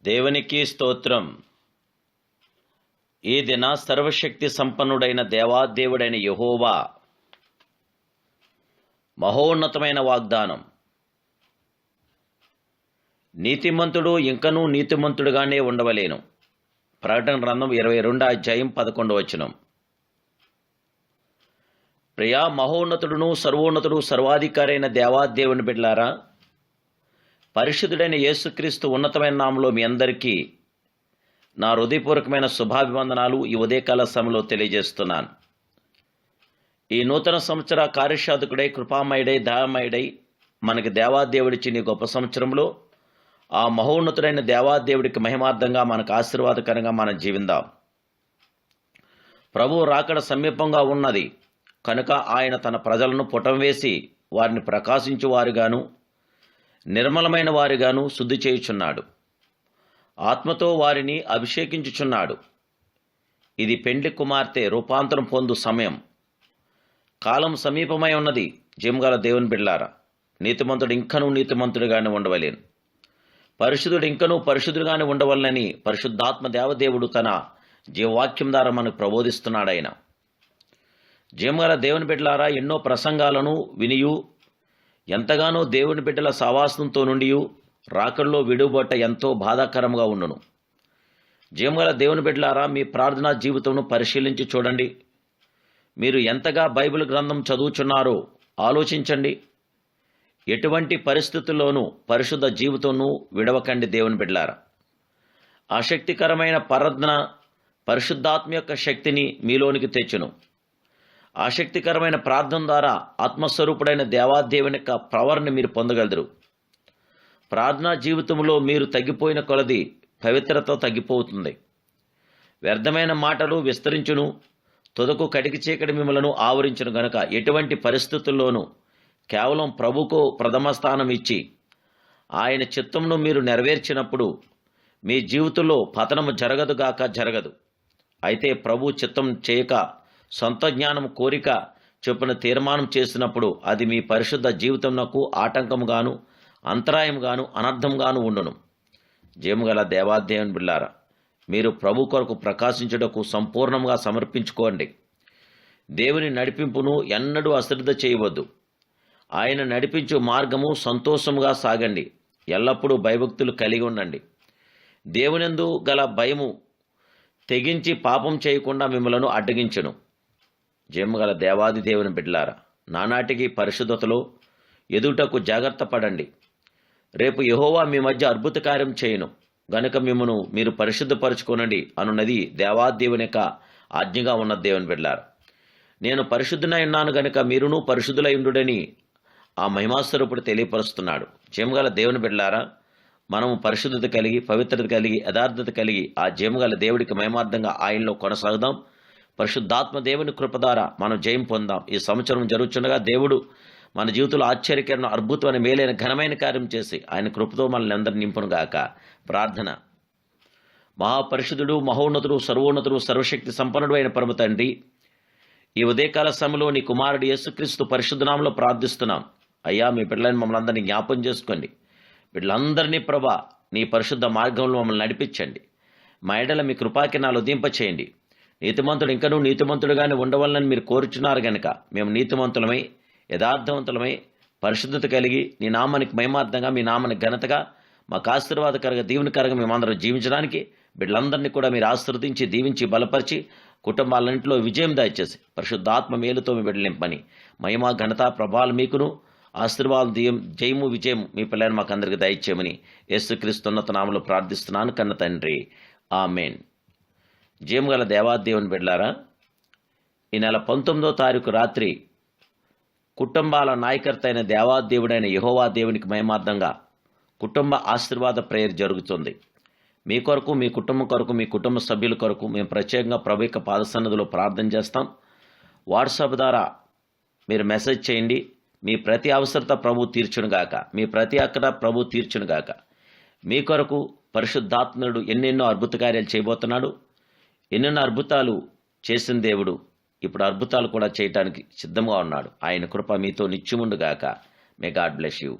దేవునికి స్తోత్రం. ఈ దిన సర్వశక్తి సంపన్నుడైన దేవాదేవుడైన యెహోవా మహోన్నతమైన వాగ్దానం. నీతిమంతుడు ఇంకనూ నీతిమంతుడుగానే ఉండవలేను. ప్రకటన గ్రంథం 22:11. ప్రియా మహోన్నతుడును సర్వోన్నతుడు సర్వాధికారి అయిన దేవాదేవుని బిడ్డలారా, పరిశుద్ధుడైన యేసుక్రీస్తు ఉన్నతమైన నామములో మీ అందరికీ నా హృదయపూర్వకమైన శుభాభివందనాలు ఈ ఉదయకాల సమయంలో తెలియజేస్తున్నాను. ఈ నూతన సంవత్సర కార్యసాధకుడై కృపామయుడై దయామయుడై మనకి దేవాదేవుడిచ్చిన ఈ గొప్ప సంవత్సరంలో ఆ మహోన్నతుడైన దేవాదేవుడికి మహిమార్థంగా మనకు ఆశీర్వాదకరంగా మనం జీవిందాం. ప్రభువు రాకడ సమీపంగా ఉన్నది కనుక ఆయన తన ప్రజలను పుటం వేసి వారిని ప్రకాశించు వారుగాను నిర్మలమైన వారిగాను శుద్ధి చేయుచున్నాడు. ఆత్మతో వారిని అభిషేకించుచున్నాడు. ఇది పెండ్లి కుమార్తె రూపాంతరం పొందు సమయం. కాలం సమీపమై ఉన్నది. జీవగల దేవుని బిడ్డలారా, నీతిమంతుడు ఇంకనూ నీతిమంతుడిగానే ఉండవలేను, పరిశుద్ధుడు ఇంకనూ పరిశుద్ధుడిగానే ఉండవలనని పరిశుద్ధాత్మ దేవదేవుడు తన జీవవాక్యం ద్వారా మనకు ప్రబోధిస్తున్నాడు. ఆయన జీవగల దేవుని బిడ్డలారా, ఎన్నో ప్రసంగాలను వినియు ఎంతగానో దేవుని బిడ్డల సావాసంతో నుండి రాకడలో విడుబట్ట ఎంతో బాధాకరంగా ఉండును. జీవగల దేవుని బిడ్డలారా, మీ ప్రార్థనా జీవితంను పరిశీలించి చూడండి. మీరు ఎంతగా బైబిల్ గ్రంథం చదువుచున్నారో ఆలోచించండి. ఎటువంటి పరిస్థితుల్లోనూ పరిశుద్ధ జీవితంను విడవకండి. దేవుని బిడ్డలారా, ఆసక్తికరమైన ప్రార్థన పరిశుద్ధాత్మ యొక్క శక్తిని మీలోనికి తెచ్చును. ఆసక్తికరమైన ప్రార్థన ద్వారా ఆత్మస్వరూపుడైన దేవాదేవుని యొక్క పవర్ని మీరు పొందగలరు. ప్రార్థనా జీవితంలో మీరు తగ్గిపోయిన కొలది పవిత్రత తగ్గిపోతుంది. వ్యర్థమైన మాటలు విస్తరించును. తుదకు కటికి చీకటి మిమ్మలను ఆవరించును గనుక ఎటువంటి పరిస్థితుల్లోనూ కేవలం ప్రభుకు ప్రథమ స్థానం ఇచ్చి ఆయన చిత్తమును మీరు నెరవేర్చినప్పుడు మీ జీవితంలో పతనము జరగదు. అయితే ప్రభు చిత్తం చేయక సొంత జ్ఞానం కోరిక చొప్పున తీర్మానం చేసినప్పుడు అది మీ పరిశుద్ధ జీవితంకు ఆటంకంగాను అంతరాయంగాను అనర్థంగాను ఉండును. జీవగల దేవాదేవుని బిడ్డలారా, మీరు ప్రభు కొరకు ప్రకాశించుటకు సంపూర్ణంగా సమర్పించుకోండి. దేవుని నడిపింపును ఎన్నడూ అశ్రద్ధ చేయవద్దు. ఆయన నడిపించు మార్గము సంతోషముగా సాగండి. ఎల్లప్పుడూ భయభక్తులు కలిగి ఉండండి. దేవునందు గల భయము తెగించి పాపం చేయకుండా మిమ్మలను అడ్డగించును. జీవగల దేవాది దేవుని బిడ్డలారా, నానాటికి పరిశుద్ధతలో ఎదుటకు జాగ్రత్త పడండి. రేపు యెహోవా మీ మధ్య అద్భుత కార్యం చేయను గనుక మిమ్మను మీరు పరిశుద్ధపరచుకోనండి అనున్నది దేవాదేవుని యొక్క ఆజ్ఞగా ఉన్న దేవుని బిడ్డలారా. నేను పరిశుద్ధునై ఉన్నాను గనుక మీరును పరిశుద్ధులై ఉండుడని ఆ మహిమాస్వరూపుడు తెలియపరుస్తున్నాడు. జీవగల దేవుని బిడ్డలారా, మనము పరిశుద్ధత కలిగి పవిత్రత కలిగి యథార్థత కలిగి ఆ జీవగల దేవుడికి మహిమార్థంగా ఆయనలో కొనసాగుదాం. పరిశుద్ధాత్మ దేవుని కృప ద్వారా మనం జయం పొందాం. ఈ సంవత్సరం జరుగుతుండగా దేవుడు మన జీవితంలో ఆశ్చర్యకరమైన అద్భుతమైన మేలైన ఘనమైన కార్యం చేసి ఆయన కృపతో మనల్ని అందరినీ నింపునుగాక. ప్రార్థన. మహాపరిశుద్ధుడు మహోన్నతుడు సర్వోన్నతుడు సర్వశక్తి సంపన్నుడు అయిన పరమ తండ్రి, ఈ ఉదయకాల సమయంలో నీ కుమారుడు యేసుక్రీస్తు పరిశుద్ధ నామములో ప్రార్థిస్తున్నాం. అయ్యా, మీ బిడ్డలని మమ్మల్ని అందరినీ జ్ఞాపం చేసుకోండి. బిడ్డలందరినీ ప్రభా నీ పరిశుద్ధ మార్గంలో మమ్మల్ని నడిపించండి. మా ఎడల మీ కృపాకిరణాలు ఉదయింపచేయండి. నీతిమంతుడు ఇంకనూ నీతిమంతుడుగానే ఉండవాలని మీరు కోరుచున్నారు గనుక మేము నీతిమంతులమై యథార్థవంతులమై పరిశుద్ధత కలిగి నీ నామానికి మహిమార్థంగా మీ నామానికి ఘనతగా మాకు ఆశీర్వాదకరంగా దీవెనకరంగా మేమందరం జీవించడానికి బిడ్డలందరినీ కూడా మీరు ఆశీర్వదించి దీవించి బలపరిచి కుటుంబాలన్నింటిలో విజయం దయచేసి పరిశుద్ధాత్మ మేలుతో మీ బిడ్డలు నింపని మహిమ ఘనత ప్రభావాలు మీకును ఆశీర్వాదం జయము విజయం మీ పిల్లలు మాకు అందరికీ దయచేయమని యేసుక్రీస్తు ఉన్నత నామములో ప్రార్థిస్తున్నాను కన్న తండ్రి, ఆమేన్. జీవగల దేవాదేవుని బిడ్డలారా, ఈ నెల 19వ తారీఖు రాత్రి కుటుంబాల నాయకర్త అయిన దేవాదేవుడైన యెహోవా దేవునికి మహిమార్థంగా కుటుంబ ఆశీర్వాద ప్రేయర్ జరుగుతుంది. మీ కొరకు, మీ కుటుంబం కొరకు, మీ కుటుంబ సభ్యుల కొరకు మేము ప్రత్యేకంగా ప్రభు యొక్క పాదసన్నిధిలో ప్రార్థన చేస్తాం. వాట్సాప్ ద్వారా మీరు మెసేజ్ చేయండి. మీ ప్రతి అవసరత ప్రభు తీర్చునుగాక. మీ ప్రతి అక్కడ ప్రభు తీర్చునుగాక. మీ కొరకు పరిశుద్ధాత్ముడు ఎన్నెన్నో అద్భుత కార్యాలు చేయబోతున్నాడు. ఎన్నెన్నో అద్భుతాలు చేసిన దేవుడు ఇప్పుడు అద్భుతాలు కూడా చేయటానికి సిద్ధంగా ఉన్నాడు. ఆయన కృప మీతో నిత్యముండుగాక. May God bless you.